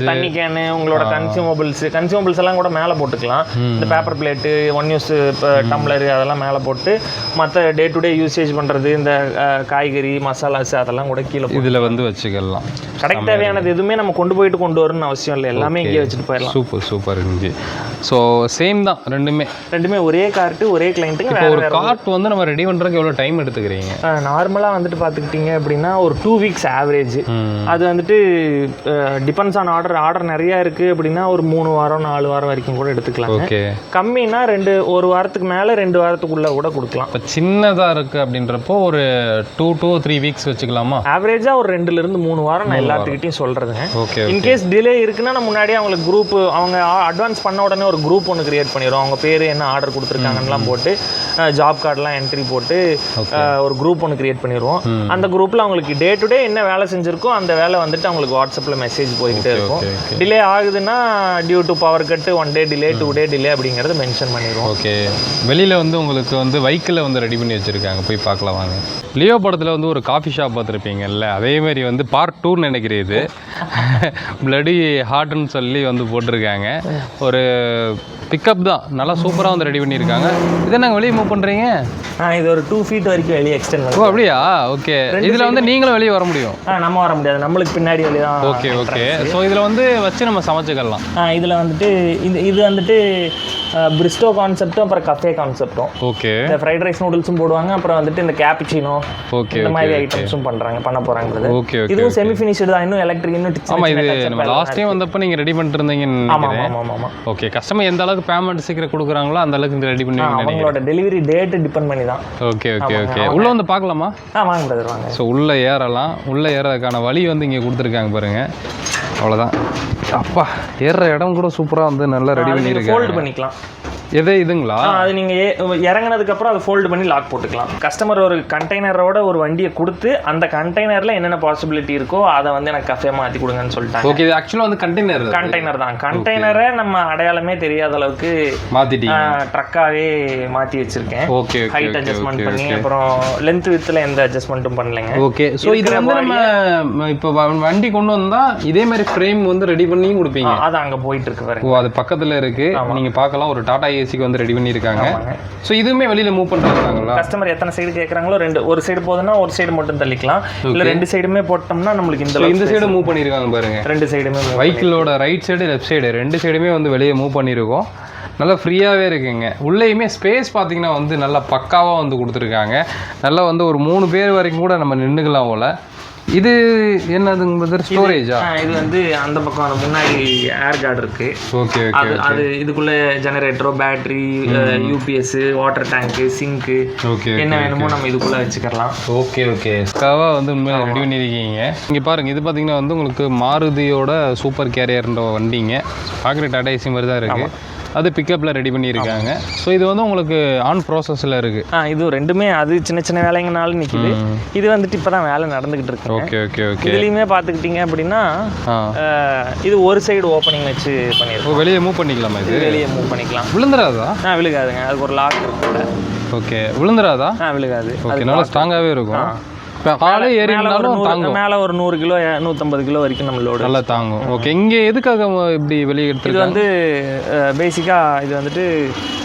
தண்ணி கேனு, உங்களோட கன்சியூமபிள்ஸ் எல்லாம் கூட மேலே போட்டுக்கலாம். இந்த பேப்பர் பிளேட்டு, 1 யூஸ் டம்ளரு அதெல்லாம் மேலே போட்டு மற்ற டே டு டே யூசேஜ் பண்ணுறது இந்த காய்கறி மசாலாஸ் அதெல்லாம் கூட கீழே இதில் வந்து வச்சுக்கலாம். கடைக்கு தேவையானது எதுவுமே நம்ம கொண்டு போயிட்டு வரணும்னு அவசியம் இல்லை, எல்லாமே இங்கே வச்சுட்டு போயிடலாம். சூப்பர் இருந்துச்சு. ஸோ சேம் தான் ரெண்டுமே ஒரே கார்ட்டு ஒரே கிளைண்ட்டுங்க. இப்போ ஒரு கார்ட் வந்து நம்ம ரெடி பண்ணுறதுக்கு எவ்வளோ டைம் எடுத்துக்கிறீங்க? நார்மலாக வந்துட்டு பார்த்துக்கிட்டிங்க அப்படின்னா ஒரு 2 வீக்ஸ் ஆவரேஜ். அது வந்துட்டு டிபெண்ட்ஸ் ஆன் ஆர்டர் நிறையா இருக்குது அப்படின்னா ஒரு 3 வாரம் 4 வாரம் வரைக்கும் கூட எடுத்துக்கலாம். ஓகே. கம்மின்னா 1 வாரத்துக்கு மேலே 2 வாரத்துக்குள்ளே கூட கொடுக்கலாம். இப்போ சின்னதாக இருக்குது அப்படின்றப்போ ஒரு 2 to 3 வீக்ஸ் வச்சுக்கலாமா? ஆவரேஜாக ஒரு 2 to 3 வாரம் நான் எல்லாத்துக்கிட்டையும் சொல்கிறேங்க. ஓகே. இன்கேஸ் டிலே இருக்குன்னா நான் முன்னாடியே அவங்களுக்கு குரூப், அவங்க அட்வான்ஸ் பண்ண உடனே ஒரு குரூப் ஒன்று கிரியேட் பண்ணிடுவோம். அவங்க பேர் என்ன ஆர்டர் கொடுத்துருக்காங்கலாம் போட்டு ஜாப் கார்டெலாம் என்ட்ரி போட்டு ஒரு குரூப் ஒன்று கிரியேட் பண்ணிடுவோம். அந்த குரூப்பில் அவங்களுக்கு டே டு டே என்ன வேலை செஞ்சுருக்கோ அந்த வேலை வந்துட்டு அவங்களுக்கு வாட்ஸ்அப்பில் மெசேஜ் போய்கிட்டே இருக்கும். டிலே ஆகுதுன்னா due to power cut 1 day delay 2 day delay அப்படிங்கிறது மென்ஷன் பண்ணிடுவோம். ஓகே. வெளியில் வந்து உங்களுக்கு வந்து வைக்கில் வந்து ரெடி பண்ணி வச்சுருக்காங்க, போய் பார்க்கலாம் வாங்க. லியோ படத்தில் வந்து ஒரு காஃபி ஷாப் பார்த்துருப்பீங்கல்ல, அதேமாரி வந்து பார்ட் 2 நினைக்கிறேன். இது பிளடி ஹார்ட்னு சொல்லி வந்து போட்டிருக்காங்க. ஒரு பிக்கப் தான், நல்லா சூப்பராக வந்து ரெடி பண்ணியிருக்காங்க. இதை நாங்கள் வெளியே மூவ் பண்ணுறீங்க? இது ஒரு 2 feet வரைக்கும் வெளியே எக்ஸ்டெண்ட். ஓ அப்படியா? ஓகே. இதில் வந்து நீங்களும் வெளியே வர முடியும்? நம்ம வர முடியாது, நம்மளுக்கு பின்னாடி வெளியே தான். Okay okay. ஸோ இதில் வந்து வச்சு நம்ம சமைச்சிக்கலாம். இதில் வந்துட்டு இது வந்துட்டு பிரிஸ்டோ கான்செப்டும் அப்புறம் கஃபே கான்செப்டும். ஓகே. இந்த ஃப்ரைட் ரைஸ் நூடுல்ஸும் போடுவாங்க, அப்புறம் வந்துட்டு இந்த கேப்புச்சினோ இந்த மாதிரி ஐட்டம்ஸும் பண்ண போகிறாங்க. Okay okay. இதுவும் செமி ஃபினிஷ்டு தான், இன்னும் எலக்ட்ரிக் இன்னும். ஆமாம், இது நம்ம லாஸ்ட் டைம் வந்தப்போ நீங்கள் ரெடி பண்ணிட்டு இருந்தீங்கன்னு நினைக்கிறேன். ஆமாம். ஓகே. கஸ்டமர் எந்த அளவுக்கு பேமெண்ட் சீக்கிரம் கொடுக்குறாங்களோ அந்த அளவுக்கு ரெடி பண்ணி அவங்களோட டெலிவரி டேட் டிபெண்ட் பண்ணி தான். Okay okay okay. உள்ளே வந்து பார்க்கலாமா? வாங்க பிரதர் வாங்க. ஸோ உள்ளே ஏறலாம். உள்ளே ஏறதுக்கான வழி வந்து இங்கே கொடுத்துருக்காங்க பாருங்க. அவ்வளோதான். அப்பா, ஏறுற இடம் கூட சூப்பராக வந்து நல்லா ரெடி பண்ணியிருக்காங்க. ஃபோல்ட் பண்ணிக்கலாம். எது இதுங்களா? அது நீங்கள் இறங்கினதுக்கப்புறம் அதை ஃபோல்டு பண்ணி லாக் போட்டுக்கலாம். கஸ்டமர் ஒரு கண்டெய்னரோட ஒரு வண்டியை கொடுத்து அந்த கண்டெய்னரில் என்னென்ன பாசிபிலிட்டி இருக்கோ அதை வந்து எனக்கு கஃபே மாற்றி கொடுங்கன்னு சொல்லிட்டாங்க. ஓகே, இது ஆக்சுவலாக வந்து கண்டெய்னர் தான். கண்டெய்னரை நம்ம அடையாளமே தெரியாத அளவுக்கு மாற்றிட்டீங்க. ட்ரக்காகவே மாற்றி வச்சிருக்கேன். ஓகே, ஹைட் அட்ஜஸ்ட்மெண்ட் பண்ணி அப்புறம் லென்த் வித்தில் எந்த அட்ஜஸ்ட்மெண்ட்டும் பண்ணலைங்க. ஓகே, ஸோ இது வந்து நம்ம இப்போ வண்டி கொண்டு வந்தால் இதே மாதிரி ஃப்ரேம் வந்து ரெடி பண்ணியும் கொடுப்பீங்க? அது அங்கே போயிட்டு இருக்கு பாருங்க. ஓ, அது பக்கத்தில் இருக்கு, நீங்கள் பார்க்கலாம். ஒரு டாடா ஏசிக்கு வந்து ரெடி பண்ணியிருக்காங்க. ஸோ இதுவுமே வெளியில் மூவ் பண்ணுறாங்களா? கஸ்டமர் எத்தனை சைடு கேட்குறாங்களோ ஒரு சைடு போதுன்னா ஒரு சைடு மட்டும் தள்ளிக்கலாம். இல்லை 2 சைடுமே போட்டோம்னா நம்மளுக்கு இந்த சைடு மூவ் பண்ணியிருக்காங்க பாருங்க. 2 சைடுமே வெஹிக்கிளோட ரைட் சைடு லெஃப்ட் சைடு 2 சைடுமே வந்து வெளியே மூவ் பண்ணியிருக்கோம். நல்லா ஃப்ரீயாகவே இருக்குங்க. உள்ளேயுமே ஸ்பேஸ் பார்த்தீங்கன்னா வந்து நல்லா பக்காவாக வந்து கொடுத்துருக்காங்க. நல்லா வந்து ஒரு 3 பேர் வரைக்கும் கூட நம்ம நின்றுக்கலாம் போல. இது என்னதுங்க? ஸ்டோரேஜா? இது வந்து அந்த பக்கம் அந்த முன்னாடி ஏர் கார்டு இருக்கு. ஓகே, அது இதுக்குள்ள ஜெனரேட்டரோ, battery, UPS, water tank, sink, என்ன வேணுமோ நம்ம இதுக்குள்ள வச்சுக்கலாம். ஓகே, ஸ்காவா வந்து உண்மையாக ரெடி பண்ணியிருக்கீங்க. இங்கே பாருங்க, இது பார்த்தீங்கன்னா வந்து உங்களுக்கு மாருதியோட சூப்பர் கேரியர்ன்ற வண்டிங்க. பார்க்குற டாடா ஏசி மாதிரி தான் இருக்கு. அது பிக்கப்பில் ரெடி பண்ணியிருக்காங்க. ஸோ இது வந்து உங்களுக்கு ஆன் ப்ராசஸில் இருக்குது. இது ரெண்டுமே அது சின்ன சின்ன வேலைங்கனாலும் நிற்கிது. இது வந்துட்டு இப்போ தான் வேலை நடந்துகிட்டு இருக்கு. ஓகே. இதுலேயுமே பார்த்துக்கிட்டிங்க அப்படின்னா இது ஒரு சைடு ஓப்பனிங் வச்சு பண்ணியிருக்கோம். வெளியே மூவ் பண்ணிக்கலாமா? இது வெளியே மூவ் பண்ணிக்கலாம். விழுந்துராதா? விழுகாதுங்க. அதுக்கு ஒரு லாக் இருக்குல்ல. ஓகே, விழுந்துராதா? விழுகாது. ஓகே, நல்லா ஸ்ட்ராங்காகவே இருக்கும். காலை ஏறினாலும் தாங்கும். மேலே ஒரு 100 கிலோ 150 கிலோ வரைக்கும் நம்மளோட நல்லா தாங்கும். ஓகே, இங்கே எதுக்காக இப்படி வெளியே எடுத்து? இது வந்து பேசிக்காக இது வந்துட்டு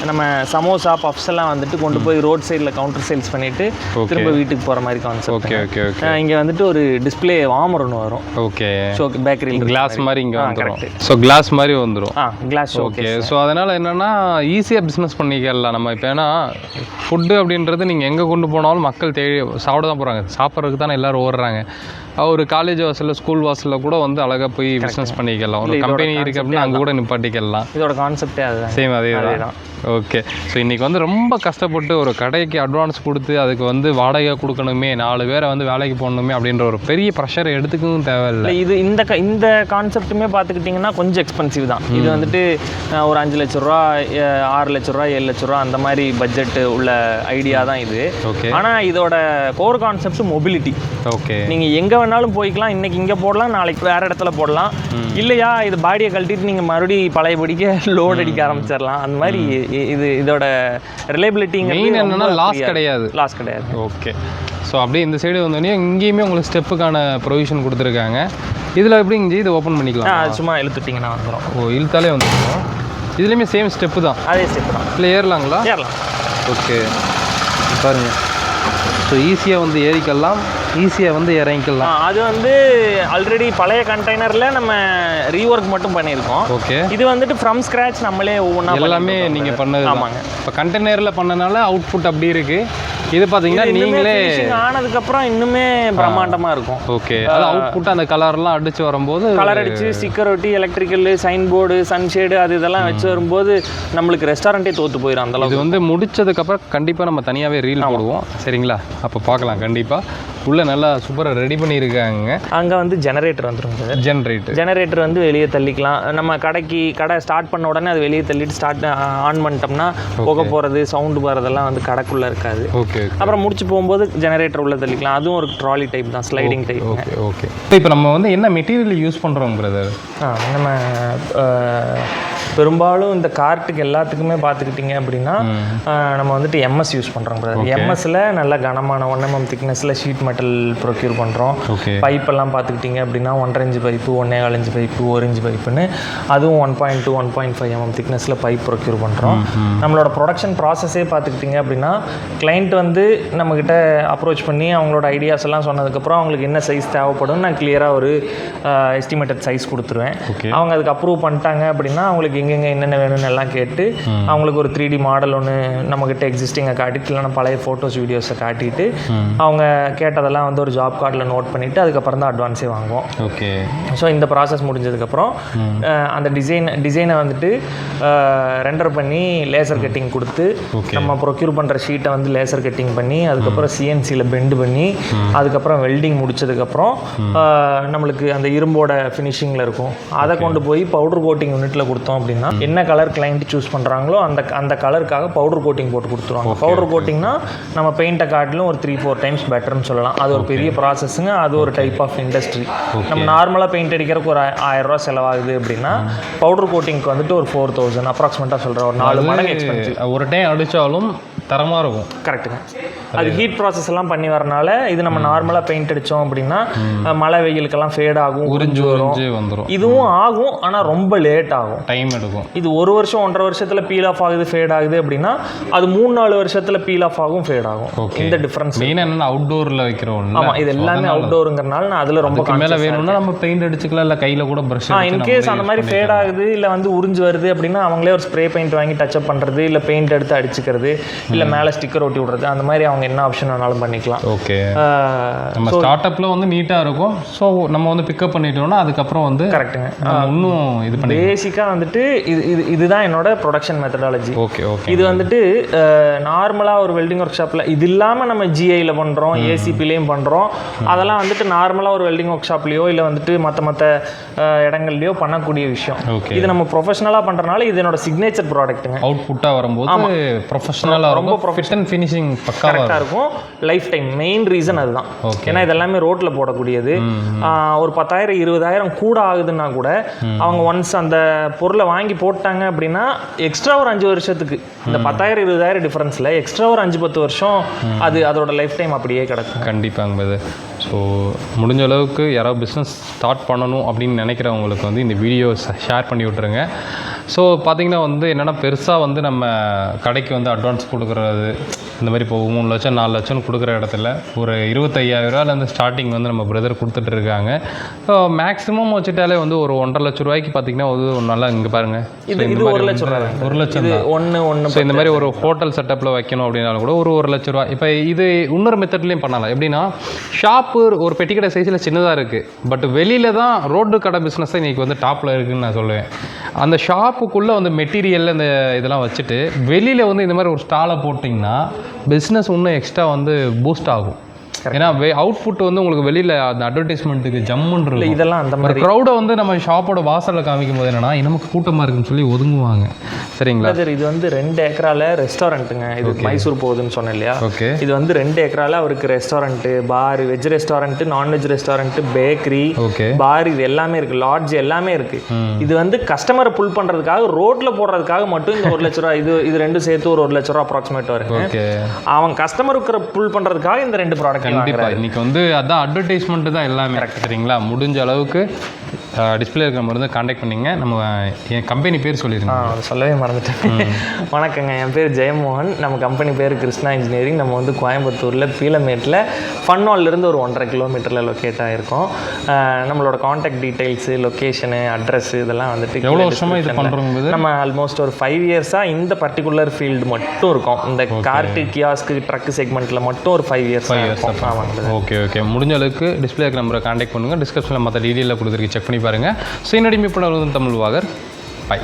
நம்ம சமோசா பப்ஸ் எல்லாம் வந்துட்டு கொண்டு போய் ரோட் சைடில் கவுண்டர் சேல்ஸ் பண்ணிட்டு திரும்ப வீட்டுக்கு போகிற மாதிரி கான்செப்ட். ஓகே. இங்கே வந்துட்டு ஒரு டிஸ்பிளே வார்மர் ஒன்று வரும். ஓகே, ஸோ பேக்கரியில் கிளாஸ் மாதிரி இங்கே வந்துடும். ஸோ கிளாஸ் மாதிரி வந்துடும். கிளாஸ். ஓகே, ஸோ அதனால் என்னென்னா ஈஸியாக பிஸ்னஸ் பண்ணிக்கலாம் நம்ம. இப்போ ஏன்னா ஃபுட்டு அப்படின்றது நீங்கள் எங்கே கொண்டு போனாலும் மக்கள் தேடி சாப்பிட தான் போகிறாங்க. சாப்பிட்றதுக்கு தானே எல்லோரும் ஓடுறாங்க. ஒரு காலேஜ் வாசலில், ஸ்கூல் வாசலில் கூட வந்து அழகாக போய் பிஸ்னஸ் பண்ணிக்கலாம். ஒரு கம்பெனி இருக்குது அப்படின்னா அங்கே கூட நிப்பாட்டிக்கலாம். இதோட கான்செப்டே அதுதான். சேம் அதே தான். ஓகே, ஸோ இன்றைக்கி வந்து ரொம்ப கஷ்டப்பட்டு ஒரு கடைக்கு அட்வான்ஸ் கொடுத்து அதுக்கு வந்து வாடகை கொடுக்கணுமே, 4 பேரை வந்து வேலைக்கு போடணுமே அப்படின்ற ஒரு பெரிய ப்ரெஷரை எடுத்துக்கவும் தேவையில்லை. இது இந்த கான்செப்ட்டுமே பார்த்துக்கிட்டிங்கன்னா கொஞ்சம் எக்ஸ்பென்சிவ் தான். இது வந்துட்டு ஒரு 5 லட்ச ரூபா, 6 லட்ச ரூபா, 7 லட்ச ரூபா அந்த மாதிரி பட்ஜெட் உள்ள ஐடியா தான் இது. ஓகே, ஆனால் இதோட கோர் கான்செப்ட் மொபிலிட்டி. ஓகே, நீங்கள் எங்கே வேணாலும் போய்க்கலாம். இன்றைக்கி இங்கே போடலாம், நாளைக்கு வேறு இடத்துல போடலாம். இல்லையா இது பாடியை கழட்டிட்டு நீங்கள் மறுபடியும் பழையபடிக்க லோட் அடிக்க ஆரம்பிச்சிடலாம். அந்த மாதிரி இதோட ரிலையபிலிட்டிங்க என்னன்னா லாஸ் கிடையாது. ஓகே, ஸோ அப்படியே இந்த சைடு வந்தோடனே இங்கேயுமே உங்களுக்கு ஸ்டெப்புக்கான ப்ரொவிஷன் கொடுத்துருக்காங்க. இதில் எப்படி இங்கே இது ஓப்பன் பண்ணிக்கலாம்? சும்மா இழுத்துட்டிங்கன்னா வந்துடும். இழுத்தாலே வந்துடும். இதுலேயுமே சேம் ஸ்டெப்பு தான். அதே ஸ்டெப்பு தான். இல்லை ஏறலாங்களா? ஏறலாம். ஓகே, பாருங்கள். ஸோ ஈஸியாக வந்து ஏறிக்கலாம், ஈஸியாக வந்து இறங்கிக்கலாம். அது வந்து ஆல்ரெடி பழைய கண்டெய்னரில் நம்ம ரீஒர்க் மட்டும் பண்ணியிருக்கோம். ஓகே, இது வந்துட்டு ஃப்ரம் ஸ்க்ராட்ச் நம்மளே ஒவ்வொன்றா எல்லாமே நீங்கள் பண்ணது. ஆமாங்க. இப்போ கண்டெய்னரில் பண்ணனால அவுட்புட் அப்படி இருக்குது. இது பார்த்தீங்கன்னா நீங்களே ஆனதுக்கப்புறம் இன்னுமே பிரம்மாண்டமாக இருக்கும். ஓகே, அது அவுட்புட் அந்த கலர்லாம் அடித்து வரும்போது, கலர் அடித்து ஸ்டிக்கர் ஒட்டி எலக்ட்ரிக்கல் சைன் போர்டு, சன்ஷேடு அது இதெல்லாம் வச்சு வரும்போது நம்மளுக்கு ரெஸ்டாரண்ட்டே தோற்று போயிடும். அந்த அளவுக்கு இது வந்து முடிச்சதுக்கப்புறம் கண்டிப்பாக நம்ம தனியாகவே ரீல் போடுவோம். சரிங்களா? அப்போ பார்க்கலாம். கண்டிப்பாக உள்ளே நல்லா சூப்பராக ரெடி பண்ணியிருக்காங்க. அங்கே வந்து ஜெனரேட்டர் வந்துடும். ஜெனரேட்டர் வந்து வெளியே தள்ளிக்கலாம். நம்ம கடை ஸ்டார்ட் பண்ண உடனே அது வெளியே தள்ளிட்டு ஆன் பண்ணிட்டோம்னா போக போகிறது, சவுண்டு போகிறதெல்லாம் வந்து கடைக்குள்ளே இருக்காது. ஓகே, அப்புறம் முடிச்சு போகும்போது ஜெனரேட்டர் உள்ள தள்ளிக்கலாம். அதுவும் ஒரு ட்ராலி டைப் தான், ஸ்லைடிங் டைப். ஓகே. இப்போ நம்ம வந்து என்ன மெட்டீரியல் யூஸ் பண்ணுறோம் பிரதர்? நம்ம பெரும்பாலும் இந்த கார்ட்டுக்கு எல்லாத்துக்குமே பார்த்துக்கிட்டிங்க அப்படின்னா நம்ம வந்துட்டு எம்எஸ் யூஸ் பண்ணுறோம் பிரதர். எம்எஸ்ல நல்ல கனமான 1 mm திக்னஸில் ஷீட் மெட்டல் ப்ரொக்யூர் பண்ணுறோம். பைப்பெல்லாம் பார்த்துக்கிட்டிங்க அப்படின்னா 1.5 inch pipe, 1.25 inch pipe, 1 inch பைப்புன்னு அதுவும் 1.2 1.5 mm திக்னஸில் பைப் ப்ரொக்யூர் பண்ணுறோம். நம்மளோட ப்ரொடக்ஷன் ப்ராசஸே பார்த்துக்கிட்டிங்க அப்படின்னா கிளைண்ட் வந்து நம்மக்கிட்ட அப்ரோச் பண்ணி அவங்களோட ஐடியாஸ் எல்லாம் சொன்னதுக்கப்புறம் அவங்களுக்கு என்ன சைஸ் தேவைப்படும் நான் கிளியராக ஒரு எஸ்டிமேட்டட் சைஸ் கொடுத்துருவேன். அவங்க அதுக்கு அப்ரூவ் பண்ணிட்டாங்க அப்படின்னா அவங்களுக்கு எங்கெங்கே என்னென்ன வேணும்னு எல்லாம் கேட்டு அவங்களுக்கு ஒரு 3D மாடல் ஒன்று நம்மக்கிட்ட எக்ஸிஸ்டிங்கை காட்டிட்டு, இல்லைனா பழைய ஃபோட்டோஸ் வீடியோஸை காட்டிட்டு அவங்க கேட்டதெல்லாம் வந்து ஒரு ஜாப் கார்டில் நோட் பண்ணிவிட்டு அதுக்கப்புறம் தான் அட்வான்ஸே வாங்குவோம். ஓகே, ஸோ இந்த ப்ராசஸ் முடிஞ்சதுக்கப்புறம் அந்த டிசைனை வந்துட்டு ரெண்டர் பண்ணி லேசர் கட்டிங் கொடுத்து நம்ம ப்ரொக்யூர் பண்ணுற ஷீட்டை வந்து லேசர் கட்டிங் பண்ணி அதுக்கப்புறம் சிஎன்சியில் பெண்டு பண்ணி அதுக்கப்புறம் வெல்டிங் முடிச்சதுக்கப்புறம் நம்மளுக்கு அந்த இரும்போட ஃபினிஷிங்கில் இருக்கும். அதை கொண்டு போய் பவுடர் கோட்டிங் யூனிட்டில் கொடுத்தோம் அப்படின்னா அப்படின்னா என்ன கலர் கிளைண்ட் சூஸ் பண்ணுறாங்களோ அந்த கலருக்காக பவுடர் கோட்டிங் போட்டு கொடுத்துருவாங்க. பவுடர் கோட்டிங்னா நம்ம பெயிண்ட்டை காட்டிலும் ஒரு 3-4 டைம்ஸ் பெட்டர்னு சொல்லலாம். அது ஒரு பெரிய ப்ராசஸ்ஸுங்க. அது ஒரு டைப் ஆஃப் இண்டஸ்ட்ரி. நம்ம நார்மலாக பெயிண்ட் அடிக்கிறதுக்கு ஒரு 1000 ரூபா செலவாகுது அப்படின்னா பவுடர் கோட்டிங்க்கு வந்துட்டு ஒரு 4000 அப்ராக்சிமேட்டாக சொல்கிறேன். ஒரு 4 மடங்கு எக்ஸ்பென்சிவ். ஒரு டைம் அடித்தாலும் தரமாக இருக்கும். கரெக்டுங்க. அது ஹீட் ப்ராசஸ் எல்லாம் பண்ணி வரனால இது நம்ம நார்மலாக பெயிண்ட் அடித்தோம் அப்படின்னா மழை வெயிலுக்கெல்லாம் ஃபேட் ஆகும், உறிஞ்சு வந்துடும். இதுவும் ஆகும், ஆனால் ரொம்ப லேட் ஆகும், டைம் எடுக்கும். இது 1 வருஷம் 1.5 வருஷத்தில் பீல் ஆஃப் ஆகுது, ஃபேட் ஆகுது அப்படின்னா அது 3-4 வருஷத்தில் பீல் ஆஃப் ஆகும், ஃபேட் ஆகும். இந்த டிஃப்ரென்ஸ் மெயினாக என்னென்னா அவுட்டோரில் வைக்கிறோம். ஆமாம், இது எல்லாமே அவுட்டோருங்கிறனால நான் அதில் ரொம்ப மேலே வேணும்னா நம்ம பெயிண்ட் அடிச்சுக்கலாம், இல்லை கையில் கூட ப்ரஷ். இன்கேஸ் அந்த மாதிரி ஃபேட் ஆகுது இல்லை வந்து உறிஞ்சு வருது அப்படின்னா அவங்களே ஒரு ஸ்ப்ரே பெயிண்ட் வாங்கி டச்சப் பண்ணுறது, இல்லை பெயிண்ட் எடுத்து அடிச்சுக்கிறது, இல்லை மேலே ஸ்டிக்கர் ஒட்டி விடுறது, அந்த மாதிரி அவங்க என்ன ஆப்ஷன் வேணாலும் பண்ணிக்கலாம். ஓகே, நம்ம ஸ்டார்ட் அப்ல வந்து நீட்டாக இருக்கும். ஸோ நம்ம வந்து பிக்கப் பண்ணிட்டோம்னா அதுக்கப்புறம் வந்து கரெக்டுங்க. இன்னும் இது பண்ணி பேசிக்காக வந்துட்டு இதுதான் என்னோட ப்ரொடக்ஷன் மெத்தடாலஜி. Okay okay. இது வந்துட்டு நார்மலாக ஒரு வெல்டிங் ஒர்க் ஷாப்பில் இது இல்லாமல் நம்ம ஜிஐயில் பண்ணுறோம், ஏசிபிலையும் பண்ணுறோம். அதெல்லாம் வந்துட்டு நார்மலாக ஒரு வெல்டிங் ஒர்க் ஷாப்லேயோ இல்லை வந்துட்டு மற்ற இடங்கள்லையோ பண்ணக்கூடிய விஷயம். இது நம்ம ப்ரொஃபஷனலாக பண்ணுறதுனால இது என்னோட சிக்னேச்சர் ப்ராடக்ட்டுங்க. அவுட்புட்டாக வரும்போது ப்ரொஃபஷனலாக ரொம்ப ப்ரொஃபஷனல் ஃபினிஷிங் கரெக்டாக இருக்கும். லைஃப் டைம் மெயின் ரீசன் அதுதான். ஏன்னா இதெல்லாமே ரோட்டில் போடக்கூடியது. ஒரு 10,000-20,000 கூட ஆகுதுன்னா கூட அவங்க ஒன்ஸ் அந்த பொருளை வாங்கி போட்டாங்க அப்படின்னா எக்ஸ்ட்ரா ஒரு 5 வருஷத்துக்கு இந்த 10,000-20,000 டிஃபரன்ஸில் எக்ஸ்ட்ரா ஒரு 5-10 வருஷம் அதோட லைஃப் டைம் அப்படியே கிடக்கும். கண்டிப்பாங்க. இது ஸோ முடிஞ்ச அளவுக்கு யாராவது பிஸ்னஸ் ஸ்டார்ட் பண்ணணும் அப்படின்னு நினைக்கிறவங்களுக்கு வந்து இந்த வீடியோ ஷேர் பண்ணி விட்டுருங்க. ஸோ பார்த்திங்கன்னா வந்து என்னென்னா பெருசாக வந்து நம்ம கடைக்கு வந்து அட்வான்ஸ் கொடுக்குறது இந்த மாதிரி இப்போ 3 லட்சம் 4 லட்சம்னு கொடுக்குற இடத்துல ஒரு 25,000 ஸ்டார்டிங் வந்து நம்ம பிரதர் கொடுத்துட்டு இருக்காங்க. ஸோ மேக்ஸிமம் வச்சுட்டாலே வந்து ஒரு 1.5 லட்ச ரூபாய்க்கு பார்த்திங்கன்னா ஒரு நல்லா இங்கே பாருங்கள் இது 1 லட்சம் ரூபாய். 1 லட்சம் ஒன்று. ஸோ இந்த மாதிரி ஒரு ஹோட்டல் செட்டப்பில் வைக்கணும் அப்படின்னாலும் கூட ஒரு 1 லட்ச ரூபா. இப்போ இது இன்னொரு மெத்தட்லேயும் பண்ணலாம். எப்படின்னா ஷாப்பு ஒரு பெட்டி கடை சைஸில் சின்னதாக இருக்குது, பட் வெளியில் தான் ரோடு கடை பிஸ்னஸ் தான் இன்றைக்கி வந்து டாப்பில் இருக்குதுன்னு நான் சொல்லுவேன். அந்த ஷாப்புக்குள்ளே வந்து மெட்டீரியல் இந்த இதெல்லாம் வச்சுட்டு வெளியில் வந்து இந்த மாதிரி ஒரு ஸ்டாலை போட்டிங்கன்னா பிஸ்னஸ் இன்னும் எக்ஸ்ட்ரா வந்து பூஸ்ட் ஆகும். ஏன்னா அவுட்புட் வந்து உங்களுக்கு வெளியில் அந்த அட்வர்டைஸ்மெண்ட்டுக்கு ஜம்முன்னு இல்லை. இதெல்லாம் அந்த மாதிரி க்ரௌடை வந்து நம்ம ஷாப்போட வாசலில் காமிக்கும் போது என்னன்னா நமக்கு கூட்டமாக இருக்குன்னு சொல்லி ஒதுங்குவாங்க. சரிங்களா சார்? இது வந்து 2 ஏக்கரால ரெஸ்டாரண்ட்டுங்க. இது மைசூர் போகுதுன்னு சொன்னேன் இல்லையா? ஓகே. இது வந்து 2 ஏக்கரால அவருக்கு restaurant, bar, veg restaurant, non veg restaurant, bakery, okay, bar, இது எல்லாமே இருக்குது. லாட்ஜ் எல்லாமே இருக்குது. இது வந்து கஸ்டமரை புல் பண்ணுறதுக்காக ரோட்டில் போடுறதுக்காக மட்டும் இந்த 1 லட்ச ரூபா இது 2 சேர்த்து ஒரு 1 லட்ச ரூபா அப்ராக்சிமேட் வருங்க. ஓகே. அவன் கஸ்டமருக்கு புல் பண்ணுறதுக்காக இந்த 2 ப்ராடக்ட். கண்டிப்பாக இன்னைக்கு வந்து அதான் அட்வர்டைஸ்மெண்ட்டு தான் எல்லாமே. சரிங்களா? முடிஞ்ச அளவுக்கு டிஸ்பிளே இருக்கிற மாதிரி தான் கான்டாக்ட் பண்ணிங்க. நம்ம என் கம்பெனி பேர் சொல்லிடுங்க. சொல்லவே மறந்துட்டேன். வணக்கங்க, என் பேர் ஜெயமோகன். நம்ம கம்பெனி பேர் கிருஷ்ணா இன்ஜினியரிங். நம்ம வந்து கோயம்புத்தூரில் பீலமேட்டில் ஃபன்வால்லேருந்து ஒரு 1.5 கிலோமீட்டரில் லொக்கேட் ஆகிருக்கோம். நம்மளோட கான்டாக்ட் டீட்டெயில்ஸு, லொக்கேஷனு, அட்ரஸ் இதெல்லாம் வந்துட்டு எவ்வளோ வருஷமாக இது பண்ணுறோம்? நம்ம ஆல்மோஸ்ட் ஒரு 5 இயர்ஸாக இந்த பர்டிகுலர் ஃபீல்டு மட்டும் இருக்கும். இந்த கார்ட்டு, கியாஸ்க்கு, ட்ரக்கு செக்மெண்ட்டில் மட்டும் ஒரு 5 இயர்ஸ். Okay okay. முடிஞ்ச அளவுக்கு டிஸ்பிளே நம்பரை கான்டாக்ட் பண்ணுங்கள். டிஸ்கிரிப்ஷனில் மற்ற டீட்டெயிலில் கொடுத்துருக்கு, செக் பண்ணி பாருங்கள். ஸோ என்னடி மீட் பண்ண தமிழ் வாகர். பை.